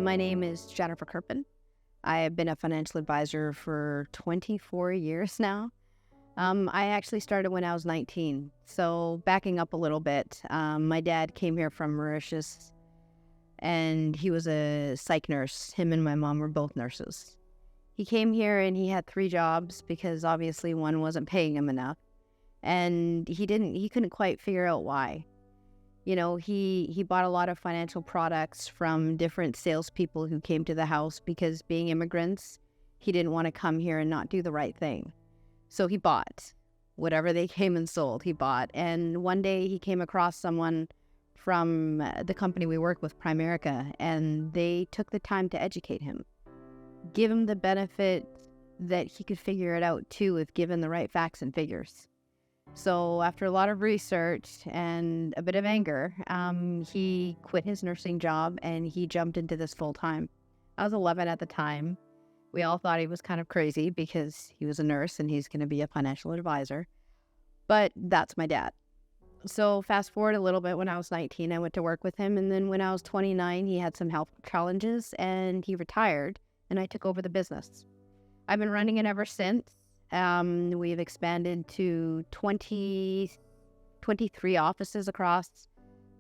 My name is Jennifer Curpen. I have been a financial advisor for 24 years now. I actually started when I was 19. So backing up a little bit, my dad came here from Mauritius and he was a psych nurse. Him and my mom were both nurses. He came here and he had 3 jobs because obviously one wasn't paying him enough. And he couldn't quite figure out why. You know, he bought a lot of financial products from different salespeople who came to the house because being immigrants, he didn't want to come here and not do the right thing. So he bought whatever they came and sold, he bought. And one day he came across someone from the company we work with, Primerica, and they took the time to educate him, give him the benefit that he could figure it out too if given the right facts and figures. So after a lot of research and a bit of anger, he quit his nursing job and he jumped into this full time. I was 11 at the time. We all thought he was kind of crazy because he was a nurse and he's going to be a financial advisor. But that's my dad. So fast forward a little bit, when I was 19, I went to work with him. And then when I was 29, he had some health challenges and he retired and I took over the business. I've been running it ever since. We've expanded to 23 offices across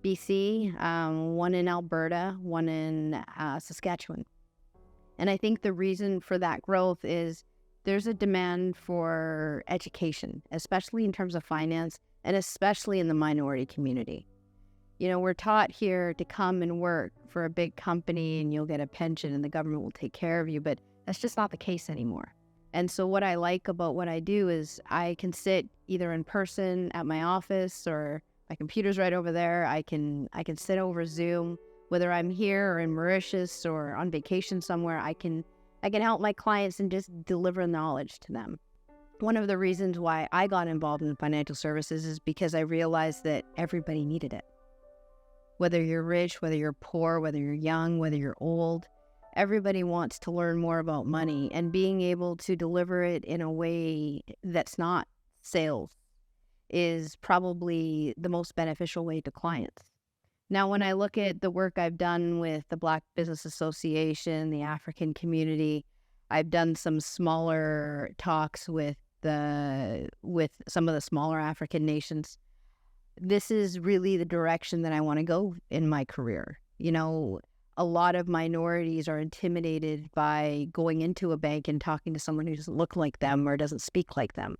BC, one in Alberta, one in Saskatchewan. And I think the reason for that growth is there's a demand for education, especially in terms of finance and especially in the minority community. You know, we're taught here to come and work for a big company and you'll get a pension and the government will take care of you, but that's just not the case anymore. And so what I like about what I do is I can sit either in person at my office or my computer's right over there. I can sit over Zoom, whether I'm here or in Mauritius or on vacation somewhere. I can help my clients and just deliver knowledge to them. One of the reasons why I got involved in financial services is because I realized that everybody needed it. Whether you're rich, whether you're poor, whether you're young, whether you're old, everybody wants to learn more about money, and being able to deliver it in a way that's not sales is probably the most beneficial way to clients. Now, when I look at the work I've done with the Black Business Association, the African community, I've done some smaller talks with some of the smaller African nations. This is really the direction that I want to go in my career. You know, a lot of minorities are intimidated by going into a bank and talking to someone who doesn't look like them or doesn't speak like them.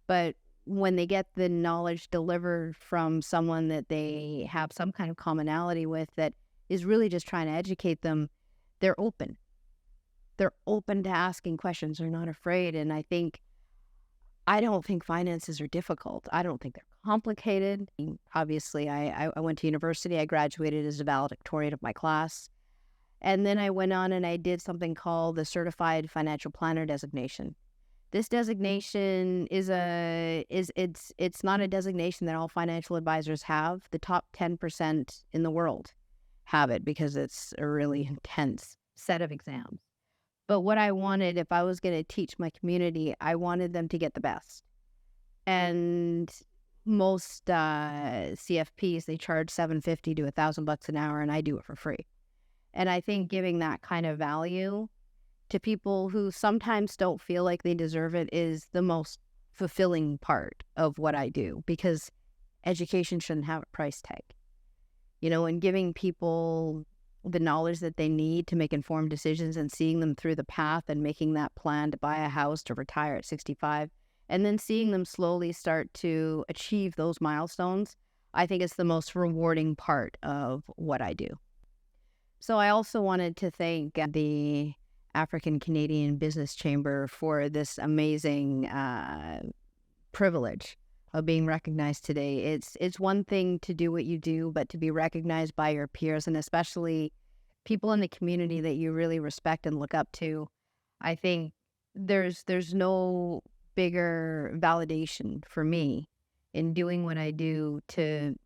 But when they get the knowledge delivered from someone that they have some kind of commonality with that is really just trying to educate them, they're open. They're open to asking questions. They're not afraid. And I don't think finances are difficult. I don't think they're complicated. Obviously, I went to university. I graduated as a valedictorian of my class. And then I went on and I did something called the Certified Financial Planner designation. This designation it's not a designation that all financial advisors have. The top 10% in the world have it because it's a really intense set of exams. But what I wanted, if I was going to teach my community, I wanted them to get the best. And most CFPs, they charge $750 to $1,000 an hour, and I do it for free. And I think giving that kind of value to people who sometimes don't feel like they deserve it is the most fulfilling part of what I do, because education shouldn't have a price tag. You know, and giving people the knowledge that they need to make informed decisions and seeing them through the path and making that plan to buy a house, to retire at 65, and then seeing them slowly start to achieve those milestones, I think it's the most rewarding part of what I do. So I also wanted to thank the African Canadian Business Chamber for this amazing privilege of being recognized today. It's one thing to do what you do, but to be recognized by your peers, and especially people in the community that you really respect and look up to. I think there's no bigger validation for me in doing what I do to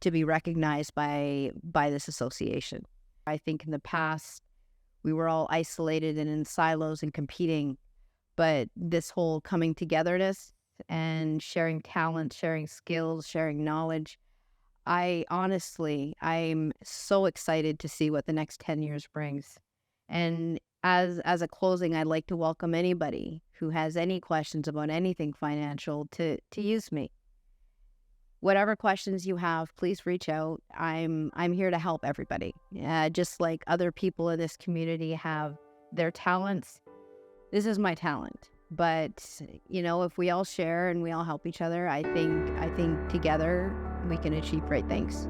be recognized by this association. I think in the past we were all isolated and in silos and competing, but this whole coming togetherness and sharing talent, sharing skills, sharing knowledge, I'm so excited to see what the next 10 years brings. And as a closing, I'd like to welcome anybody who has any questions about anything financial to use me. Whatever questions you have, please reach out. I'm here to help everybody. Just like other people in this community have their talents, this is my talent. But if we all share and we all help each other, I think together we can achieve great things.